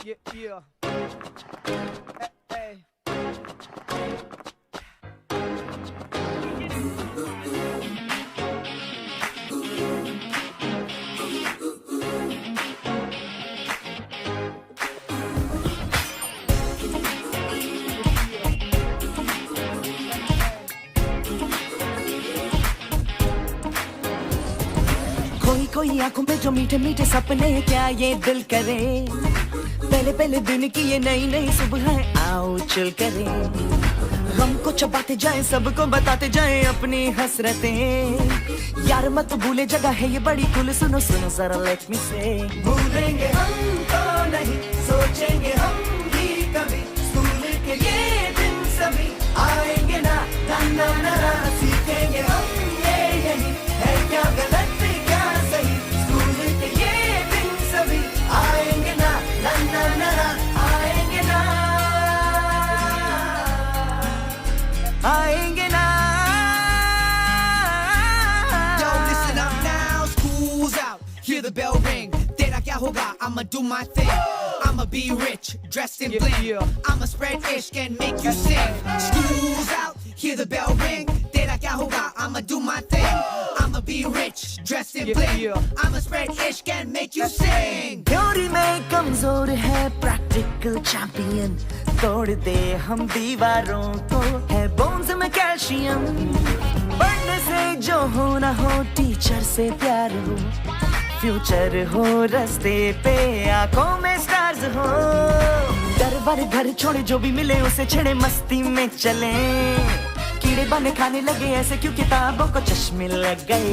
Yeah. Hey. कोई कोई आंखों में जो मीठे मीठे सपने, क्या ये दिल करे, पहले पहले दिन की ये नई नई सुबह है, आओ चिल करें, गम को चबाते जाएं, सबको बताते जाएं अपनी हसरतें, यार मत भूले जगह है ये बड़ी कुल, सुनो सुनो जरा लेट मी से, भूलेंगे हम तो नहीं, सोचेंगे हम भी कभी, स्कूल के ये दिन सभी आएंगे ना, ना ना ना, ना सीखेंगे हम ये यही है, क्या गलत क्या सही, स्कूल के ये दिन सभी आएंगे ना, ना ना ना, ना आएंगे ना, आएंगे ना। Yo, listen up now, school's out, hear the bell ring, तेरा क्या होगा, I'ma do my thing, I'ma be rich, dressed in bling, I'ma spread ishq and make you sing, school's out, hear the bell ring, तेरा क्या होगा, I'ma do my thing, I'ma be rich, dressed in bling, I'ma spread ishq and make you sing. Theory में कमजोर है practical champion, तोड़ दे हम दीवारों को, है बोन्स में कैल्शियम, पढ़ने से जो हो ना हो, टीचर से प्यार हो, फ्यूचर हो रास्ते पे, आंखों में स्टार्स हो, डर वर घर छोड़े जो भी मिले उसे छेड़े, मस्ती में चले, कीड़े बने खाने लगे ऐसे क्यों किताबों को चश्मे लग गए,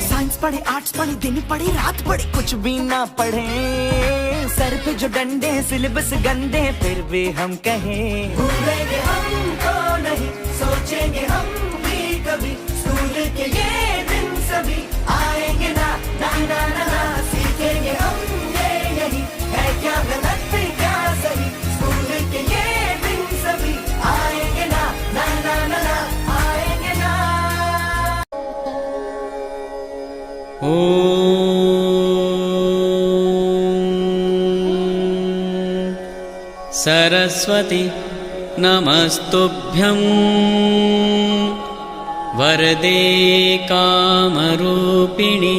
साइंस पढ़े आर्ट्स पढ़े दिन पढ़े रात पढ़े कुछ भी ना पढ़े, सर पे जो डंडे सिलेबस गंदे फिर भी हम कहें, भूलेंगे हमको नहीं, सोचेंगे हम भी कभी, स्कूल के ये दिन सभी आएंगे ना, ना ना ना, ना सीखेंगे हम ये यही है, क्या गलत क्या सही, स्कूल के ये दिन सभी आएंगे ना, ना ना ना, ना आएंगे ना। सरस्वती नमस्तुभ्यं वरदे कामरूपिणि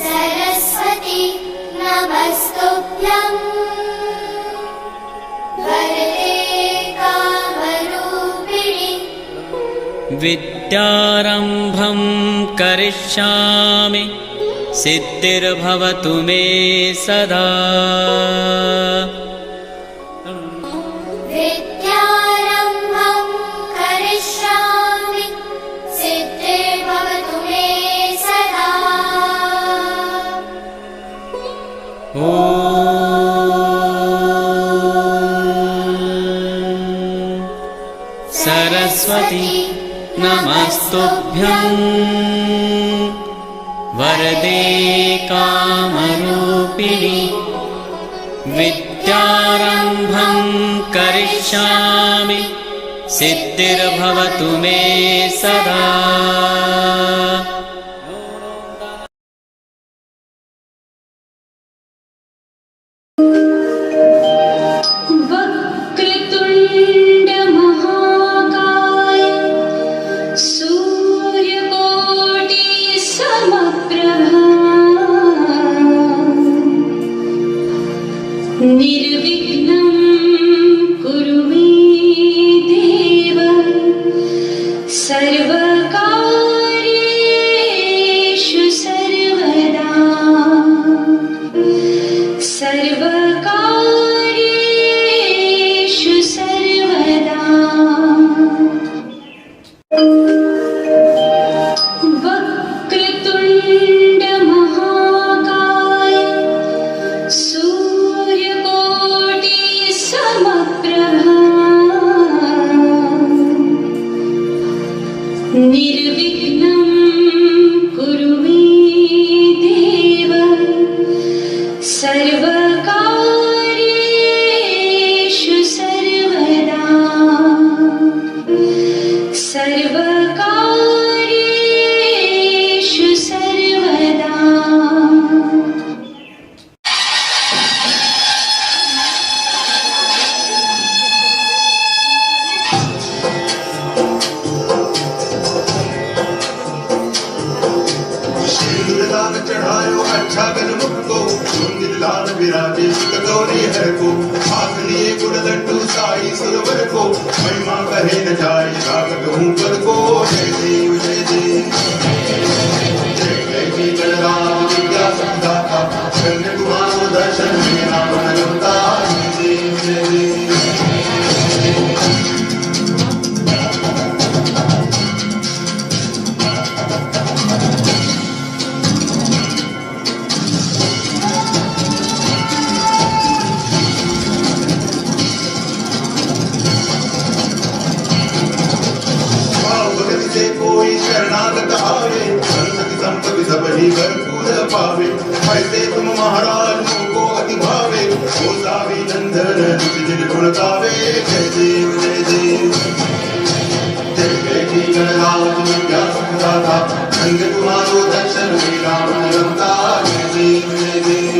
सरस्वती नमस्तुभ्यं वरदे कामरूपिणि विद्यारम्भं करिष्यामि सिद्धिर्भवतु मे सदा विद्यारम्भं करिष्यामि सिद्धिर्भवतु मे सदा सरस्वती नमस्तुभ्यं वरदे कामरूपिणि विद्यारम्भं करिष्यामि सिद्धिर्भवतु मे सदा। वक्रतुण्ड महाकाय सूर्यकोटि समप्रभा निर्विघ्नं कुरु मे देव सर्वकार्येषु सर्वदा सर्वकार्येषु सर्वदा वक्रतुण्ड महाकाय सूर्यकोटि समप्रभा निर्विघ्नं कुरु मे देव सर्वकार्येषु सर्वदा सर्वकार्येषु गौरी हर को हाथ लिए गुड़ लड्डू साई सुरवर को महिमा कहे न जाए रागत हूँ पर को जय देव जय देव जय जय जी गणराम विद्या संदाता कन्या कुमारो दर्शन मेरा मन लौटा जय देव जय देव कोई शरणागत आवे संतति संपत्ति सब ही भरपूर पावे ऐसे तुम महाराज को अति भावे गोसावी नंदन जिन गुण गावे जय देव जय देव जय जय जी गणराज विद्या संदाता कन्या कुमारो दर्शन मेरा मन रमता जय देव जय देव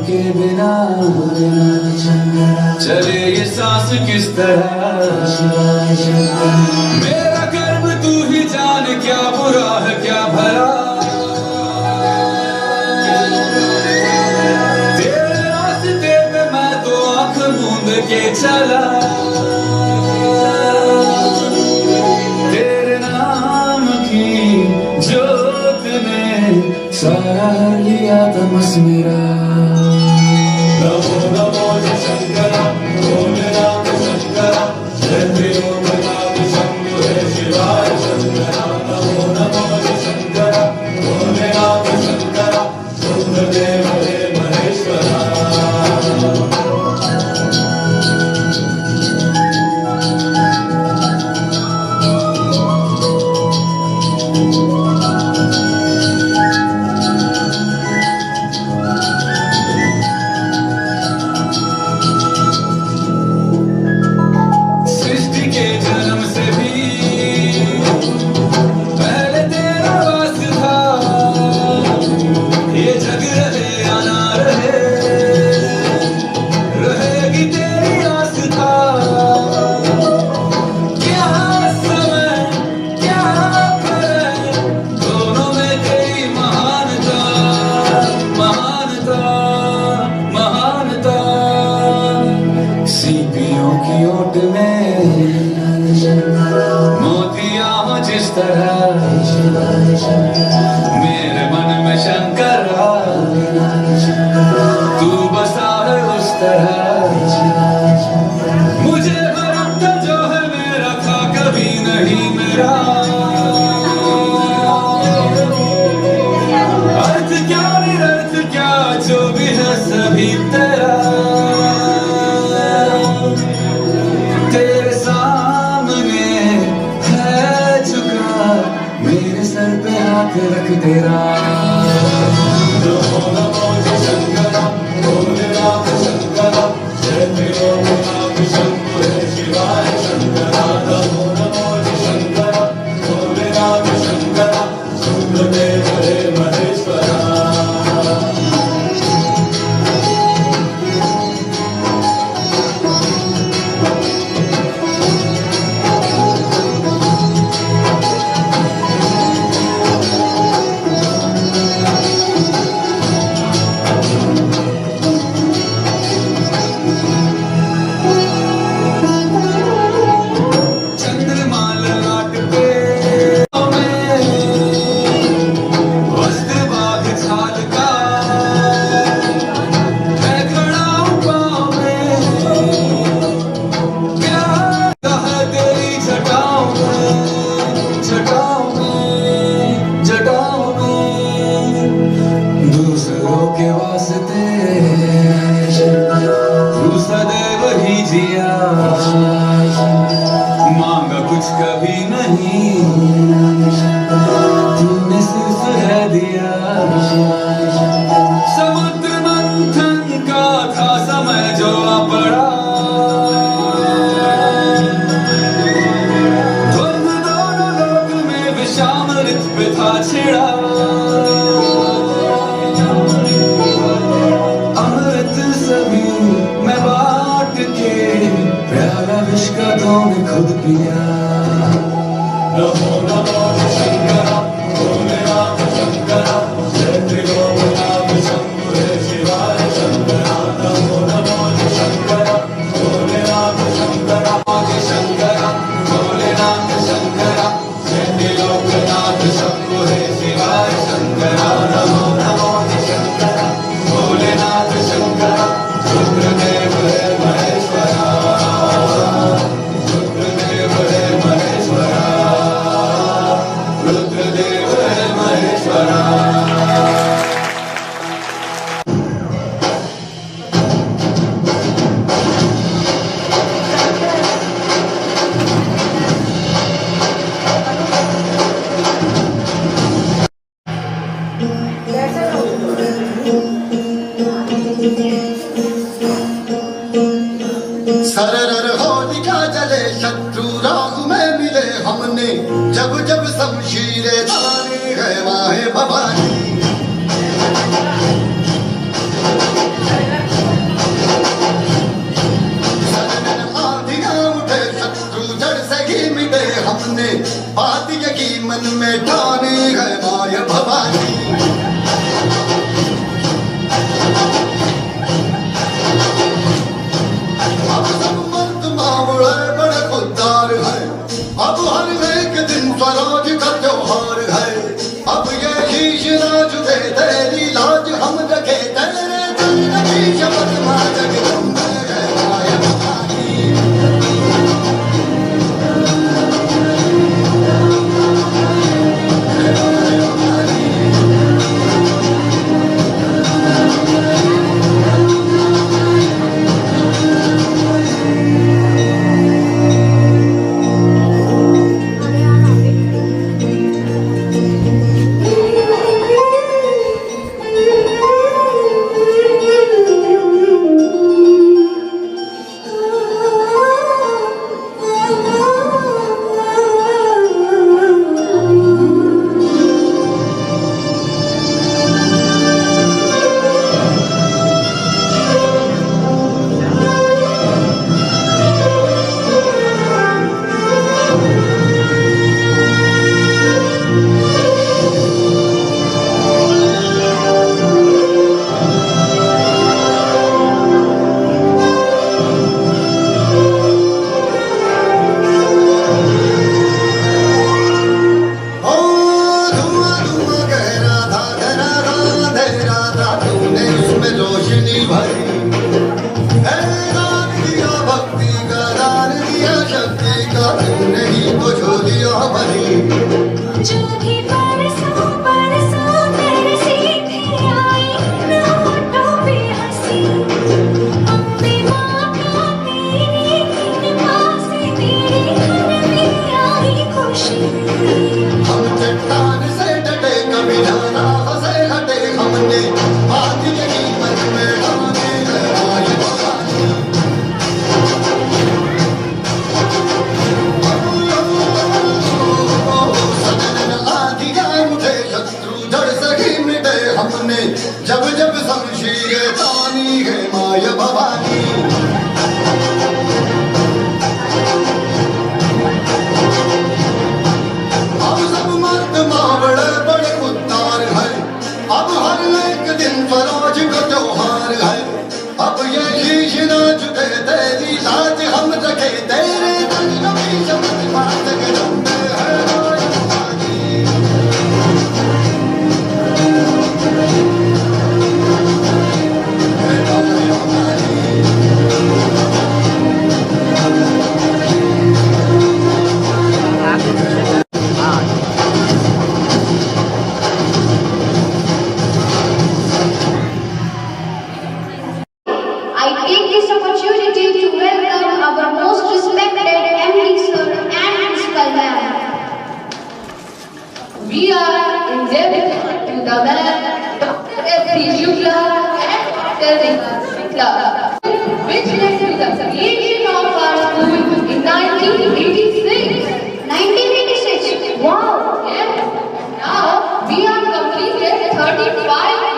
के बिना चले ये सांस किस तरह मेरा कर्म तू ही जान क्या बुरा है क्या भला तेरे रास्ते पे मैं तो आंख मूंद के चला तेरे नाम की जोत ने सारा लिया तमस मेरा नमो नमो जय शंकर भोले राम शंकर जय देव नाम शंभु हे शिवाय शंकर नमो नमो जय शंकर भोले राम शंकर रुद्रदेव हे महेश्वरा मेरे मन में शंकर तू बसा है उस तरह मुझे भरम जो है मेरा था कभी नहीं मेरा अर्थ क्या निरर्थ क्या जो भी है सभी तेरा तेरे सामने है झुका मेरे सर पे हाथ रख तेरा नमो नमो जय शंकर भोले राम शंकर जय देव नाम शंभु हे शिवाय शंकर नमो नमो जय शंकर भोले राम शंकर रुद्रदेव हे महेश्वरा नहीं, तूने सिर्फ है दिया। समुद्र मंथन का था समय जो आ पड़ा, धुंध दोनों लोक में विषामृत पे था छिड़ा। अमृत सभी मैं बांट के, प्याला विष का तूने खुद पिया। नमो नमो शंकरा, भोलेनाथ शंकरा, जय त्रिलोकनाथ शंभु हे शिवाय शंकरा। नमो नमो शंकरा, भोलेनाथ शंकरा, शंकरा भोलेनाथ शंकरा, जय त्रिलोकनाथ शंभु हे शिवाय शंकरा। नमो नमो शंकरा, भोलेनाथ शंकरा, रुद्रदेव हे महेश्वरा, रुद्रदेव हे महेश्वरा, रुद्रदेव हे महेश्वरा। सरर होलिका जले शत्रु राह में मिले हमने, जब जब शमशीरें ताने है माहे भवानी। सरर आंधियां उठे शत्रु जड़ से ही मिले हमने, बात यही मन में ठाने है माय भवानी। अब सब मर्द मावड़े बड़े खुददार है, अब हर एक दिन स्वराज का त्योहार है। अब ये शीश राज दे तेरी लाज हम रखे, तेरे चरण की शपथ मां जगदम्बे है माय भवानी। जो भी बरसों बरसों तेरे सीधे आई, न होठों पे हंसी। अम्बे माँ का तेरी कृपा से तेरे घर में आई खुशी। हम चट्टान से डटे कभी जाना हंसे हटे हमने, बात यही मन में ठाने है माय भवानी। हमने जब जब शमशीरें तानी है माय भवानी। अब सब मर्द मावड़े बड़े उद्धार है, अब हर एक दिन स्वराज का त्योहार है। अब ये शीश ना झुके तेरी लाज हम रखे, तेरे चरणों की शपथ मां जगदम्बे है my Bhavani. our most respected MD sir and principal ma'am. We are indebted to the man Dr. F.D. Shukla and Dr. Shukla, which led to the creation of our school in 1986. 1986? Wow! Yes. Now we are completed 35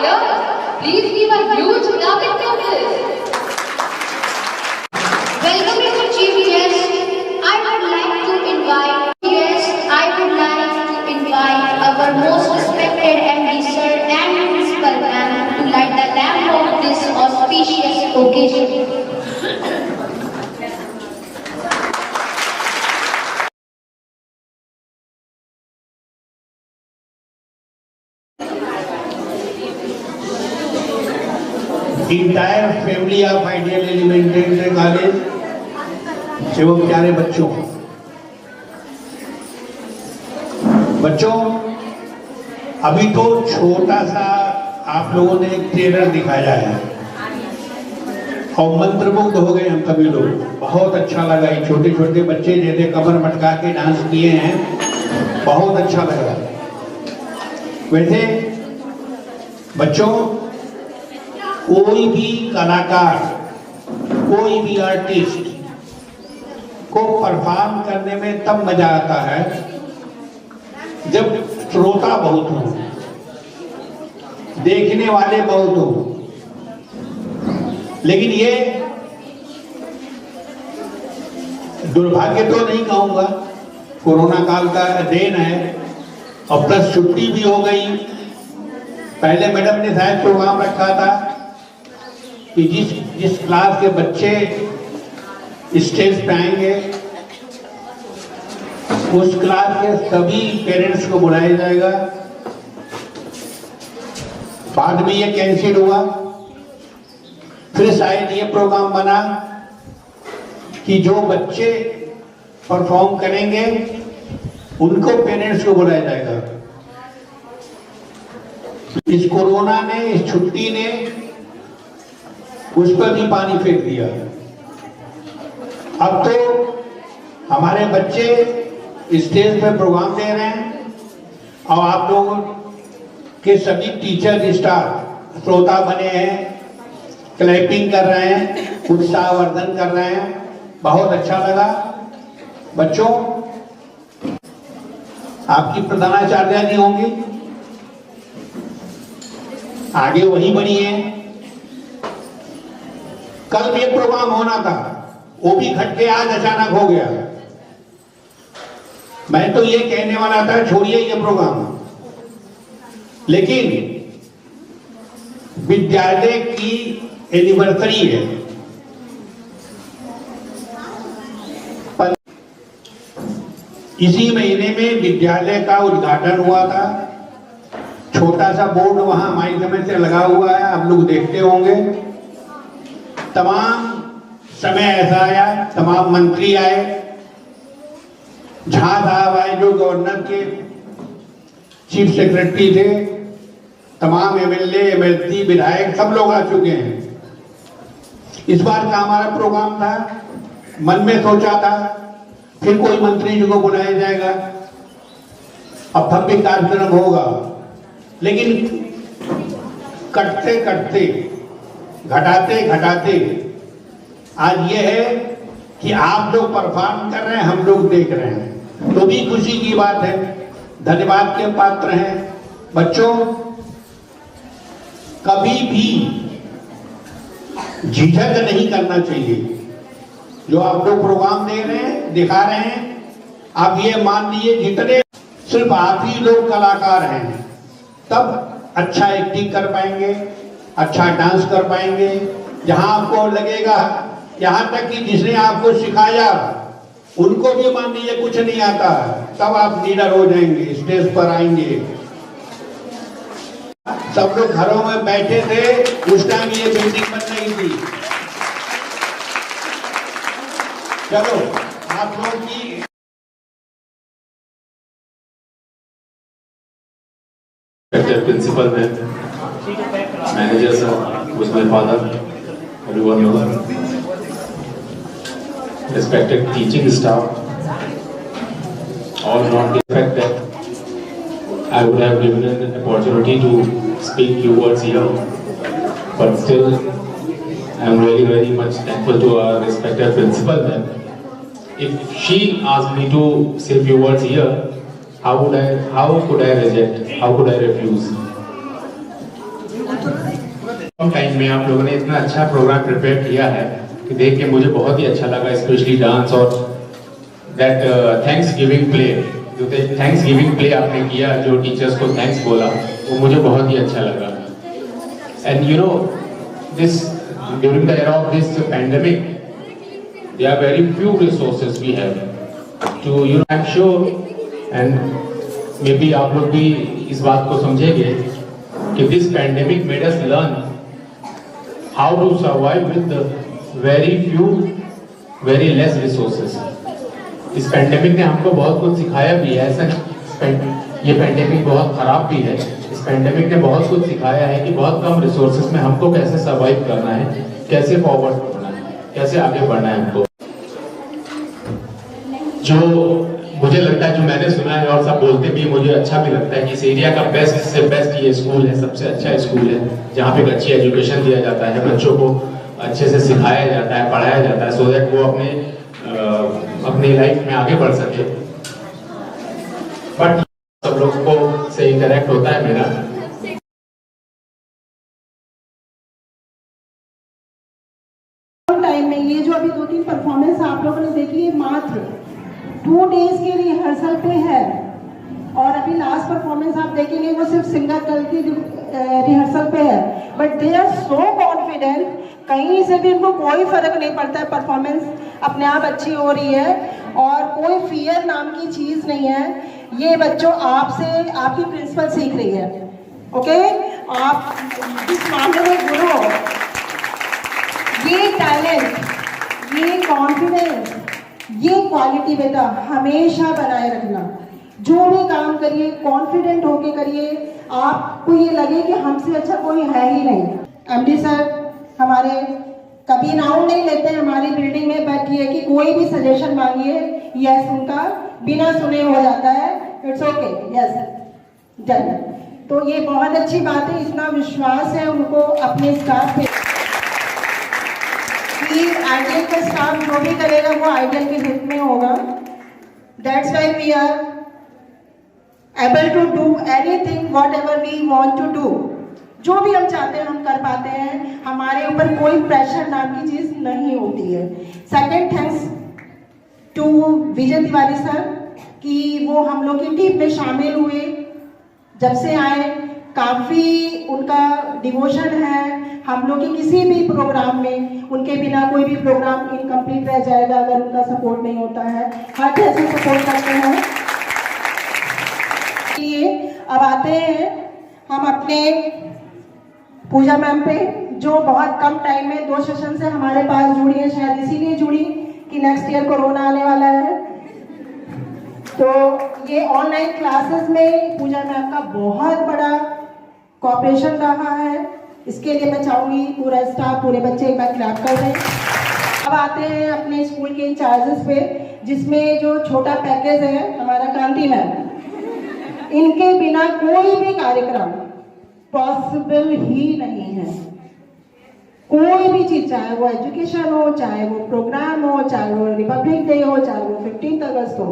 years. Please give a huge clap to this. Welcome to Chief Guest. I would like to invite our most respected MD sir and principal ma'am to light the lamp of this auspicious occasion. The entire family of Ideal Elementary College एवं प्यारे बच्चों, अभी तो छोटा सा आप लोगों ने एक ट्रेलर दिखाया है और मंत्रमुग्ध हो गए हम सभी लोग। बहुत अच्छा लगा। ये छोटे छोटे बच्चे जैसे कमर मटका के डांस किए हैं, बहुत अच्छा लगा। वैसे बच्चों, कोई भी कलाकार, कोई भी आर्टिस्ट को परफॉर्म करने में तब मजा आता है जब श्रोता बहुत हो, देखने वाले बहुत हो। लेकिन ये दुर्भाग्य तो नहीं कहूंगा, कोरोना काल का देन है और प्लस छुट्टी भी हो गई। पहले मैडम ने शायद प्रोग्राम रखा था कि जिस क्लास के बच्चे स्टेज पे आएंगे उस क्लास के सभी पेरेंट्स को बुलाया जाएगा। बाद में ये कैंसिल हुआ। फिर शायद ये प्रोग्राम बना कि जो बच्चे परफॉर्म करेंगे उनको पेरेंट्स को बुलाया जाएगा। इस कोरोना ने, इस छुट्टी ने उस पर भी पानी फेंक दिया। अब तो हमारे बच्चे स्टेज पे प्रोग्राम दे रहे हैं और आप लोगों के सभी टीचर स्टाफ श्रोता बने हैं, क्लैपिंग कर रहे हैं, उत्साहवर्धन कर रहे हैं। बहुत अच्छा लगा। बच्चों, आपकी प्रधानाचार्य जी होंगी, आगे वही बनी है। कल भी प्रोग्राम होना था, वो भी घट के आज अचानक हो गया। मैं तो ये कहने वाला था छोड़िए ये प्रोग्राम, लेकिन विद्यालय की एनिवर्सरी है। इसी महीने में विद्यालय का उद्घाटन हुआ था। छोटा सा बोर्ड वहां हमारी समय से लगा हुआ है, आप लोग देखते होंगे। तमाम समय ऐसा आया, तमाम मंत्री आए, झा साहब आए जो गवर्नर के चीफ सेक्रेटरी थे, तमाम एमएलए, एमएलसी, विधायक सब लोग आ चुके हैं। इस बार का हमारा प्रोग्राम था, मन में सोचा था फिर कोई मंत्री जी को बुलाया जाएगा, अब भव्य कार्यक्रम होगा। लेकिन कटते कटते, घटाते घटाते आज ये है कि आप लोग परफॉर्म कर रहे हैं, हम लोग देख रहे हैं, तो भी खुशी की बात है, धन्यवाद के पात्र हैं। बच्चों, कभी भी झिझक नहीं करना चाहिए। जो आप लोग प्रोग्राम दे रहे हैं, दिखा रहे हैं, आप ये मान लीजिए जितने सिर्फ आप ही लोग कलाकार हैं, तब अच्छा एक्टिंग कर पाएंगे, अच्छा डांस कर पाएंगे। जहां आपको लगेगा, यहाँ तक कि जिसने आपको सिखाया उनको भी मान लीजिए कुछ नहीं आता, तब आप लीडर हो जाएंगे, स्टेज पर आएंगे। सब लोग घरों में बैठे थे, उस टाइम ये बिल्डिंग बन रही थी। चलो आप लोग की प्रिंसिपल है, manager sir, who's my father, everyone knows, respected teaching staff, all not affected. I would have given an opportunity to speak few words here, but still I am really very much thankful to our respected principal ma'am. If she asked me to say few words here, how could I reject? How could I refuse? Come time में आप लोगों ने इतना अच्छा programme prepare किया है कि देख के मुझे बहुत ही अच्छा लगा, स्पेशली डांस और दैट थैंक्स गिविंग प्ले, जो थैंक्स गिविंग प्ले आपने किया, जो टीचर्स को थैंक्स बोला, वो मुझे बहुत ही अच्छा लगा. And you know this during the era of this pandemic there are very few resources we have to, you know, I'm sure and maybe आप लोग भी इस बात को समझेंगे कि this pandemic made us learn how to survive with the very few, very less resources. इस pandemic ने हमको बहुत कुछ सिखाया भी है. ऐसा ये पैंडेमिक बहुत खराब भी है. इस पैंडेमिक ने बहुत कुछ सिखाया है कि बहुत कम रिसोर्सेज में हमको कैसे सर्वाइव करना है, कैसे फॉरवर्ड करना है, कैसे आगे बढ़ना है हमको. जो मुझे लगता है, जो मैंने सुना है और सब बोलते भी, मुझे अच्छा भी लगता है कि इस एरिया का बेस्ट से बेस्ट ये स्कूल है, सबसे अच्छा स्कूल है जहाँ पे अच्छी एजुकेशन दिया जाता है, बच्चों को अच्छे से सिखाया जाता है, पढ़ाया जाता है, सो दैट वो अपनी लाइफ में आगे बढ़ सके. बट सब लोग को से इंटरेक्ट होता है मेरा. टाइम में ये जो अभी 2-3 परफॉर्मेंस आप लोगों ने देखी है, मात्र 2 डेज के रिहर्सल पे है, और अभी लास्ट परफॉर्मेंस आप देखेंगे वो सिर्फ सिंगर कल की रिहर्सल पे है. But they are so confident, कहीं से भी उनको कोई फर्क नहीं पड़ता है, परफॉर्मेंस अपने आप अच्छी हो रही है और कोई फियर नाम की चीज नहीं है. ये बच्चों आपसे, आपकी प्रिंसिपल सीख रही है. ओके, आप इस मामले में गुरु हो. ये टैलेंट, ये कॉन्फिडेंस, ये क्वालिटी बेटा हमेशा बनाए रखना. जो भी काम करिए कॉन्फिडेंट होके करिए, आपको ये लगे कि हमसे अच्छा कोई है ही नहीं. एमडी सर हमारे कभी नाउन नहीं लेते हमारी बिल्डिंग में, बट ये कि कोई भी सजेशन मांगिए, यस उनका बिना सुने हो जाता है. It's okay, yes done. तो ये बहुत अच्छी बात है, इतना विश्वास है उनको अपने स्टाफ पे. आइडियल का स्टाफ जो भी करेगा वो आइडियल के हित में होगा. That's why we are able to do anything what ever we want to do. जो भी हम चाहते हैं हम कर पाते हैं. हमारे ऊपर कोई प्रेशर नाम की चीज नहीं होती है. Second thanks to Vijay Tiwari sir कि वो हम लोग की टीम में शामिल हुए. जब से आए काफी उनका डिवोशन है. हम लोग के किसी भी प्रोग्राम में उनके बिना कोई भी प्रोग्राम इनकम्प्लीट रह जाएगा अगर उनका सपोर्ट नहीं होता है. हर तरह से सपोर्ट करते हैं. अब आते हैं हम अपने पूजा मैम पे, जो बहुत कम टाइम में 2 सेशन से हमारे पास जुड़ी है. शायद इसीलिए जुड़ी कि नेक्स्ट ईयर कोरोना आने वाला है. तो ये ऑनलाइन क्लासेस में पूजा मैम का बहुत बड़ा कॉपरेशन रहा है. इसके लिए मैं चाहूंगी पूरा स्टाफ, पूरे बच्चे एक बार क्लैप कर दें. अब आते हैं अपने स्कूल के इंचार्जेस पे, जिसमें जो छोटा पैकेज है हमारा क्रांति मैम. इनके बिना कोई भी कार्यक्रम पॉसिबल ही नहीं है. कोई भी चीज, चाहे वो एजुकेशन हो, चाहे वो प्रोग्राम हो, चाहे वो रिपब्लिक डे हो, चाहे वो 15 अगस्त हो,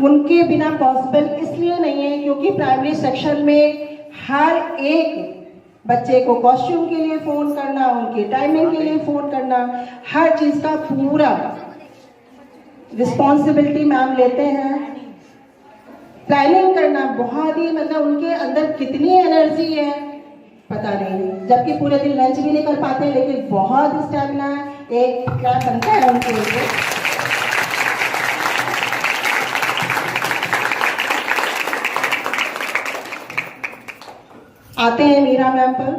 उनके बिना पॉसिबल इसलिए नहीं है क्योंकि प्राइमरी सेक्शन में हर एक बच्चे को कॉस्ट्यूम के लिए फोन करना, उनके टाइमिंग के लिए फोन करना, हर चीज का पूरा रिस्पॉन्सिबिलिटी मैम लेते हैं. प्लानिंग करना बहुत ही, मतलब उनके अंदर कितनी एनर्जी है पता नहीं, जबकि पूरे दिन लंच भी नहीं कर पाते, लेकिन बहुत स्टैमिना है. एक क्या बनता है उनके लिए. आते हैं मीरा मैम पर.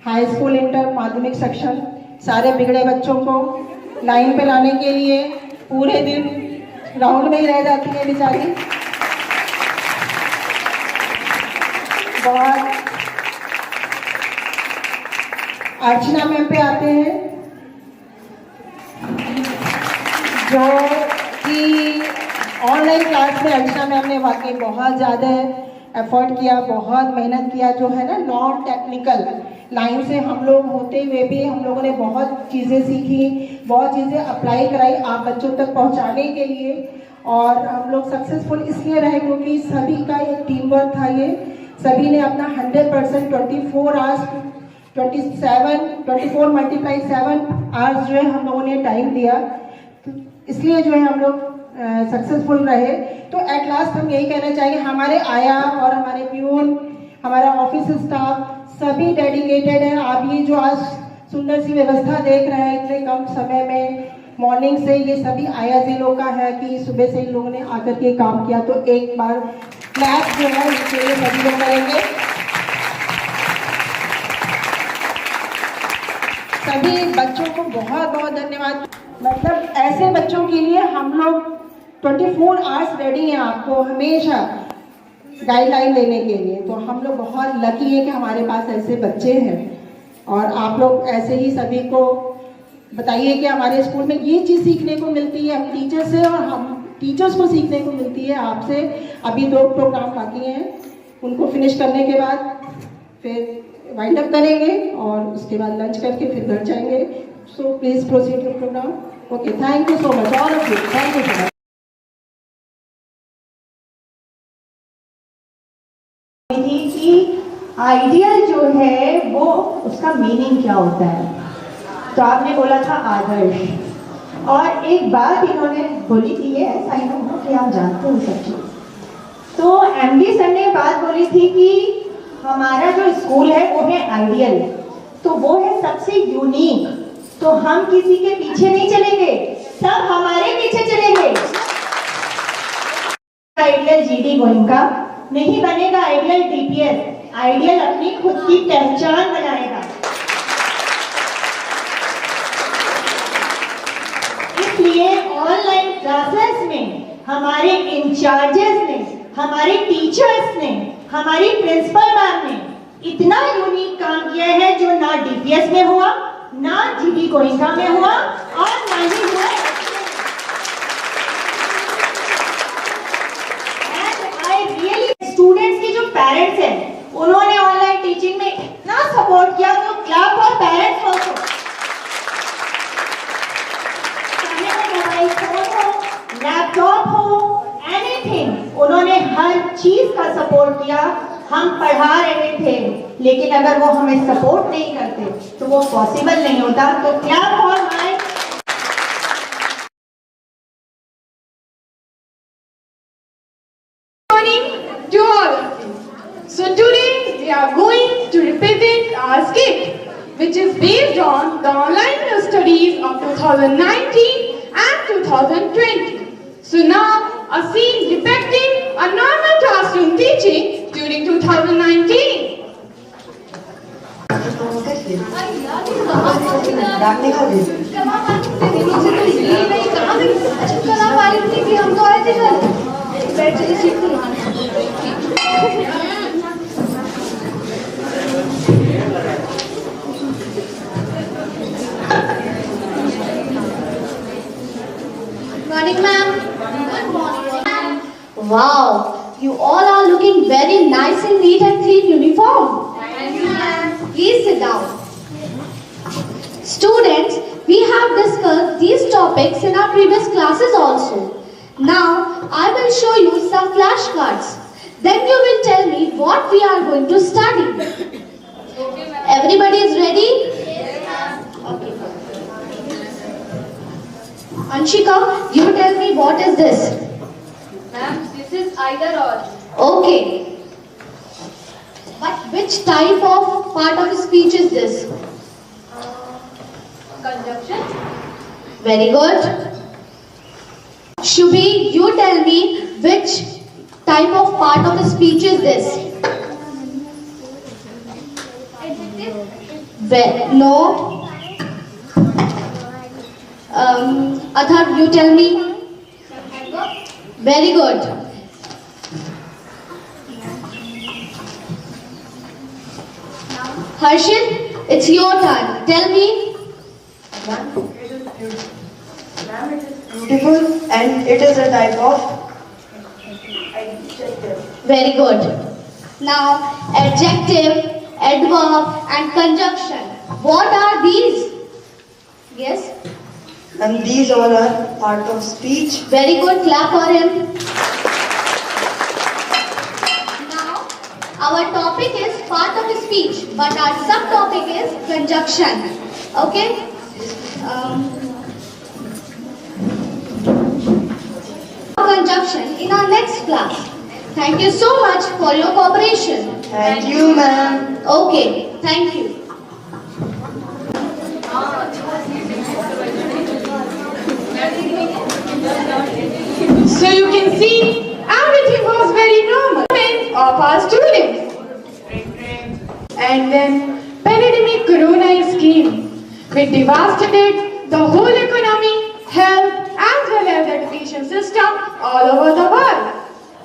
हाई स्कूल, इंटर, माध्यमिक सेक्शन, सारे बिगड़े बच्चों को लाइन पे लाने के लिए पूरे दिन राउंड में ही रह जाती है बेचारी. बहुत. अर्चना मैम पे आते हैं, जो कि ऑनलाइन क्लास में अर्चना मैम ने वाकई बहुत ज़्यादा एफर्ट किया, बहुत मेहनत किया। जो है ना नॉन टेक्निकल लाइन से हम लोग होते हुए भी हम लोगों ने बहुत चीज़ें सीखी, बहुत चीज़ें अप्लाई कराई आप बच्चों तक पहुंचाने के लिए। और हम लोग सक्सेसफुल इसलिए रहे क्योंकि सभी का एक टीम वर्क था। ये सभी ने अपना 100% 24 आवर्स 24 मल्टीप्लाई 7 आवर्स जो है हम लोगों ने टाइम दिया, तो इसलिए जो है हम लोग सक्सेसफुल रहे। तो एट लास्ट हम यही कहना चाहेंगे, हमारे आया और हमारे प्यून, हमारा ऑफिस स्टाफ सभी डेडिकेटेड है। आप ये जो आज सुंदर सी व्यवस्था देख रहे हैं इतने कम समय में, मॉर्निंग से, ये सभी आया जी लोग का है कि सुबह से इन लोगों ने आकर के काम किया। तो एक बार क्लैप जो है इसके लिए सभी लोग करेंगे। सभी बच्चों को बहुत बहुत धन्यवाद। मतलब ऐसे बच्चों के लिए हम लोग 24 आवर्स रेडी हैं आपको हमेशा गाइडलाइन देने के लिए। तो हम लोग बहुत लकी है कि हमारे पास ऐसे बच्चे हैं। और आप लोग ऐसे ही सभी को बताइए कि हमारे स्कूल में ये चीज़ सीखने को मिलती है हम टीचर से, और हम टीचर्स को सीखने को मिलती है आपसे। अभी 2 प्रोग्राम बाकी हैं, उनको फिनिश करने के बाद फिर वाइंड अप करेंगे और उसके बाद लंच करके फिर घर जाएंगे। So please proceed your programme. Okay, thank you so much all of you, thank you so much. कि आइडियल जो है वो उसका मीनिंग क्या होता है। तो आपने बोला था आदर्श, और एक बात इन्होंने बोली थी, ये ऐसा ही हो कि आप जानते हो सब चीज। तो एमडी सर ने बात बोली थी कि हमारा जो स्कूल है वो है आइडियल, तो वो है सबसे यूनिक। तो हम किसी के पीछे नहीं चलेंगे, सब हमारे पीछे चलेंगे। आइडियल जीडी गोइंका नहीं बनेगा, आइडियल डीपीएस। आइडियल अपनी खुद की पहचान बनाएगा। इसलिए ऑनलाइन क्लासेस में हमारे इंचार्जेस ने, हमारे टीचर्स ने, हमारी प्रिंसिपल मैम ने इतना यूनिक काम किया है जो ना डीपीएस में हुआ, ना जीडी गोइंका में हुआ, और ना ही हुआ। स्टूडेंट्स के जो पेरेंट्स हैं उन्होंने ऑनलाइन टीचिंग में इतना सपोर्ट किया, तो क्लैप फॉर पेरेंट्स ऑल्सो। चाहे वो मोबाइल फोन हो, लैपटॉप हो, एनीथिंग, उन्होंने हर चीज का सपोर्ट किया। हम पढ़ा रहे थे, लेकिन अगर वो हमें सपोर्ट नहीं करते तो वो पॉसिबल नहीं होता। तो clap for my to all of you. So today we are going to represent our skit, which is based on the online studies of 2019 and 2020. So now a scene depicting a normal classroom teaching during 2019. Morning, ma'am. Good morning, ma'am. Wow, you all are looking very nice in neat and clean uniform. Thank you, ma'am. Please sit down. Students, we have discussed these topics in our previous classes also. Now, I will show you some flashcards. Then you will tell me what we are going to study. Okay, ma'am. Everybody is ready? Yes, ma'am. Okay. Anshika, you tell me what is this? Ma'am, this is either or. Okay. But which type of part of speech is this? Conjunction. Very good. Shubhi, you tell me which type of part of the speech is this? Adjective. No. Athar, you tell me. Very good. Harshit, it's your turn. Tell me. Ma'am, it is beautiful and it is a type of Very good. Now, adjective, adverb, and conjunction. What are these? Yes? And these all are part of speech. Very good. Clap for him. Now, our topic is part of speech, but our subtopic is conjunction. Okay? Conjunction in our next class. Thank you so much for your cooperation. Thank you, ma'am. Okay, thank you. So you can see everything was very normal of our students. And then pandemic corona came, which devastated the whole economy, health, as well as education system all over the world.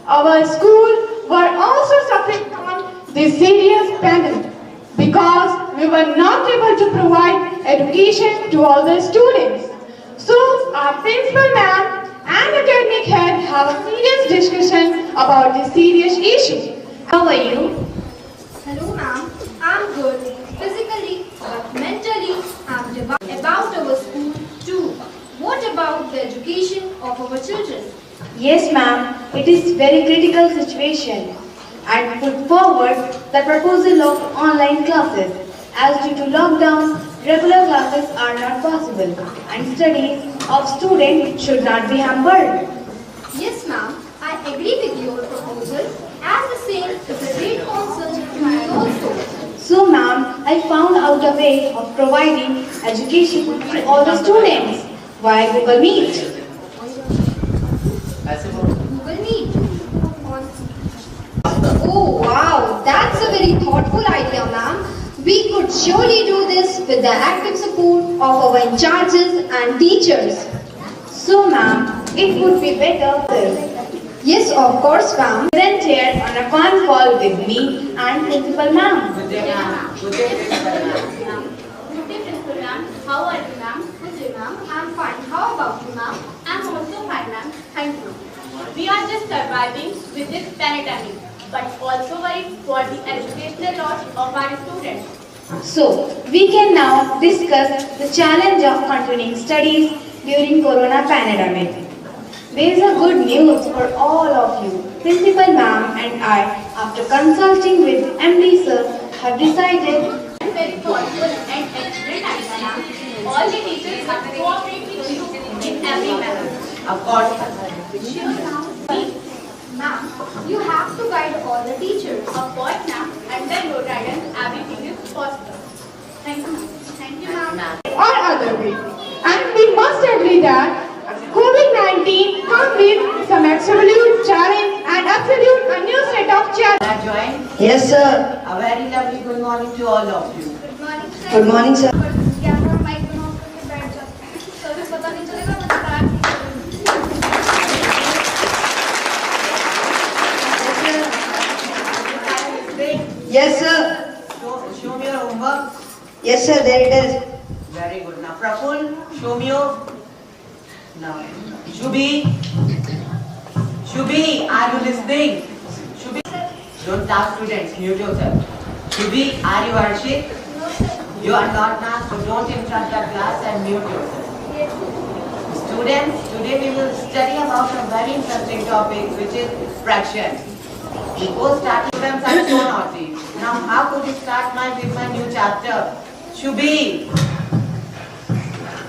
Our schools were also suffering from this serious pandemic because we were not able to provide education to all the students. So our principal ma'am and academic head have a serious discussion about this serious issue. How are you? Hello ma'am, I'm good. Physically, but mentally, I'm divided about our school too. What about the education of our children? Yes, ma'am, it is very critical situation and put forward the proposal of online classes as due to lockdown, regular classes are not possible and studies of students should not be hampered. Yes ma'am, I agree with your proposal as the same is a great concern to me also. So, ma'am, I found out a way of providing education to all the students via Google Meet. Google Meet. Oh wow, that's a very thoughtful idea ma'am. We could surely do this with the active support of our in charges and teachers. So, ma'am, it would be better if yes, of course, ma'am. present here on a con call with me and principal ma'am. Good day, principal ma'am. How are you, ma'am? Good day, ma'am. I'm fine. How about you, ma'am? I'm also fine, ma'am. Thank you. We are just surviving with this pandemic, but also worried for the educational loss of our students. So, we can now discuss the challenge of continuing studies during corona pandemic. There is a good news for all of you. Principal ma'am and I, after consulting with MD sir, have decided Very thoughtful and excellent idea, ma'am. All the teachers have to cooperate with you in every manner. Of course. Sure, ma'am. Ma'am, you have to guide all the teachers. Of course, ma'am. Under your guidance, everything is possible. Thank you. Thank you, ma'am. Or other way. And we must agree that COVID-19 comes with some absolute challenge and absolute a new set of challenges. Yes, sir. A very lovely good morning to all of you. Good morning, sir. Good morning, sir. Camera mic on करके बैठ जाओ। Sir पता नहीं चलेगा मुझे क्या Yes, sir. Show me your homework. Yes, sir. There it is. Very good. Now, Praful, show me your. Now, Shubhi. Shubhi, are you listening? Shubhi, don't laugh, students. Mute yourself. Shubhi, are you Harshit? No, sir. You are not now, so don't interrupt the class and mute yourself. Yes. Students, today we will study about a very interesting topic, which is fraction. Before starting, students are so naughty. Now, how could you start with my new chapter? Shubhi.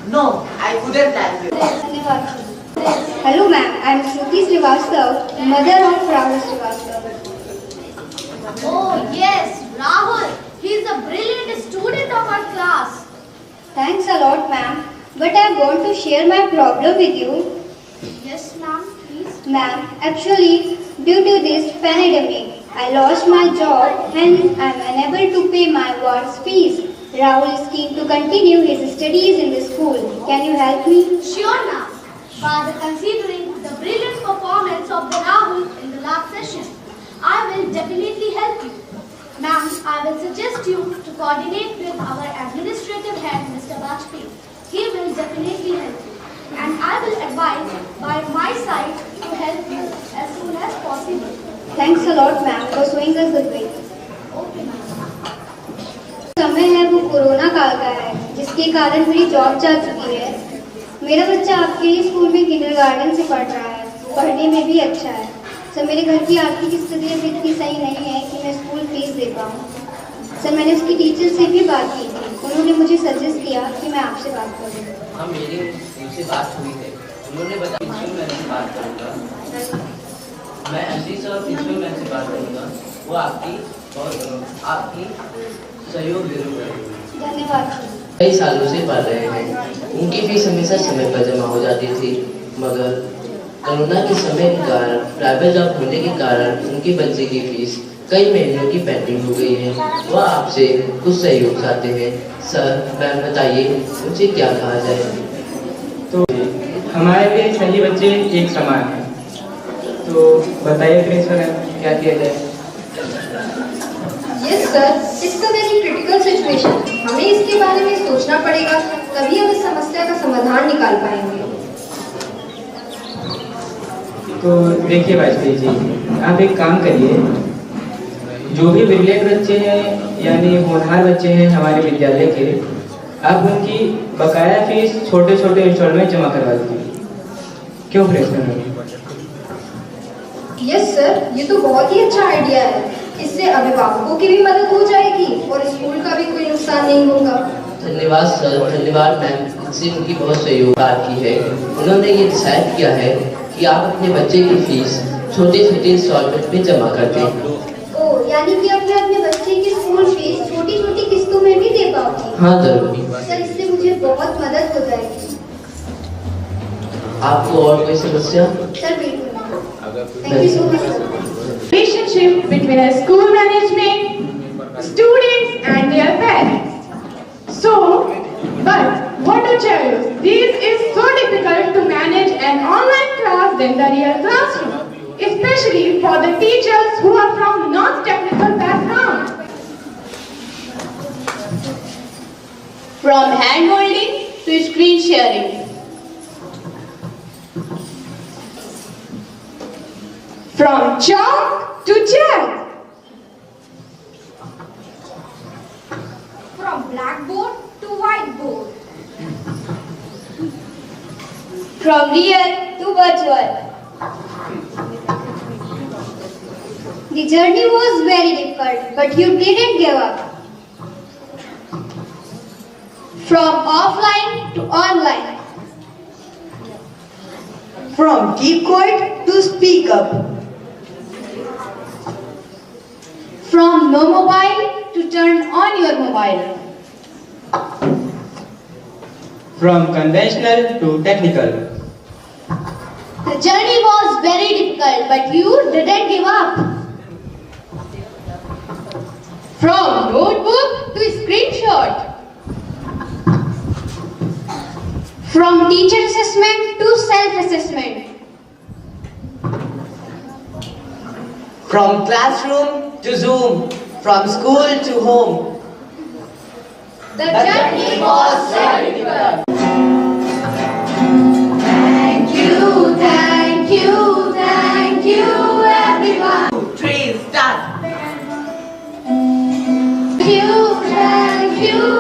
No, I couldn't like you. Hello ma'am, I am Shruti Srivastav, mother of Rahul Srivastav. Oh yes, Rahul. He is a brilliant student of our class. Thanks a lot ma'am, but I want to share my problem with you. Yes ma'am, please. Ma'am, actually due to this pandemic, I lost my job and I am unable to pay my ward's fees. Rahul is keen to continue his studies in the school. Can you help me? Sure ma'am. Father, considering the brilliant performance of the Rahul in the last session, I will definitely help you. Ma'am, I will suggest you to coordinate with our administrative head, Mr. Bajpayee. He will definitely help you. and I will advise by my side to help you as soon as possible. Thanks a lot, ma'am, for showing us the way. Okay, ma'am. समय है वो corona काल का है, जिसके कारण मेरी job जा चुकी है। मेरा बच्चा आपके ही स्कूल में किंडरगार्टन से पढ़ रहा है, पढ़ने में भी अच्छा है। सर, मेरे घर की आर्थिक स्थिति अभी इतनी सही नहीं है कि मैं स्कूल फीस दे पाऊँ। सर, मैंने उसकी टीचर से भी बात की थी, उन्होंने मुझे सजेस्ट किया कि मैं आपसे बात करूँ। हाँ, मेरी उनसे बात हुई है, उन्होंने बताया मैं से बात करूँगा, मैं अजीज और प्रिंसिपल मैम से बात करूँगा, वो आपकी सहयोग जरूर करेंगे। धन्यवाद। कई सालों से पढ़ रहे हैं, उनकी फीस हमेशा समय पर जमा हो जाती थी, मगर कोरोना के समय के कारण प्राइवेट जॉब होने के कारण उनके बच्चे की फीस कई महीनों की पेंडिंग हो गई है। वह आपसे कुछ सहयोग चाहते हैं। सर, मैम बताइए मुझे क्या कहा जाए? तो हमारे लिए सभी बच्चे एक समान हैं, तो बताइए प्रिंसिपल मैम क्या किया जाए? Yes sir, it's a very critical situation. हमें इसके बारे में सोचना पड़ेगा, तभी हम इस समस्या का समाधान निकाल पाएंगे। तो देखिए वाजपेयी जी, आप एक काम करिए, जो भी ब्रिलियंट बच्चे हैं यानी होनहार बच्चे हैं हमारे विद्यालय के, आप उनकी बकाया फीस छोटे छोटे इंस्टॉलमेंट जमा करवा दीजिए। क्यों प्रिंसिपल? यस सर, ये तो बहुत ही अच्छा आइडिया है। इससे अभिभावकों की भी मदद हो जाएगी और स्कूल का भी कोई नुकसान नहीं होगा। धन्यवाद सर, धन्यवाद मैम, इससे उनकी बहुत सहयोग की है। उन्होंने ये डिसाइड किया है कि आप अपने बच्चे की फीस छोटे छोटे इंस्टॉलमेंट में जमा कर दें। ओह, यानी कि अब मैं अपने बच्चे की स्कूल फीस छोटी छोटी किस्तों में भी दे पाऊंगी? हाँ जरूर। सर, इससे मुझे बहुत मदद हो जाएगी। आपको और कोई समस्या? सर बिल्कुल। Thank you so much, sir. Relationship between a school management, students and their parents. So, but what to tell you, this is so difficult to manage an online class than the real classroom, especially for the teachers who are from non-technical background. From hand holding to screen sharing. From chalk to chat. From blackboard to whiteboard. From real to virtual. The journey was very difficult, but you didn't give up. From offline to online. From keep quiet to speak up. From no mobile to turn on your mobile. From conventional to technical. The journey was very difficult, but you didn't give up. From notebook to screenshot. From teacher assessment to self-assessment. From classroom to Zoom, from school to home. The journey was very difficult. Thank you, everyone. 2, 3, start. Thank you.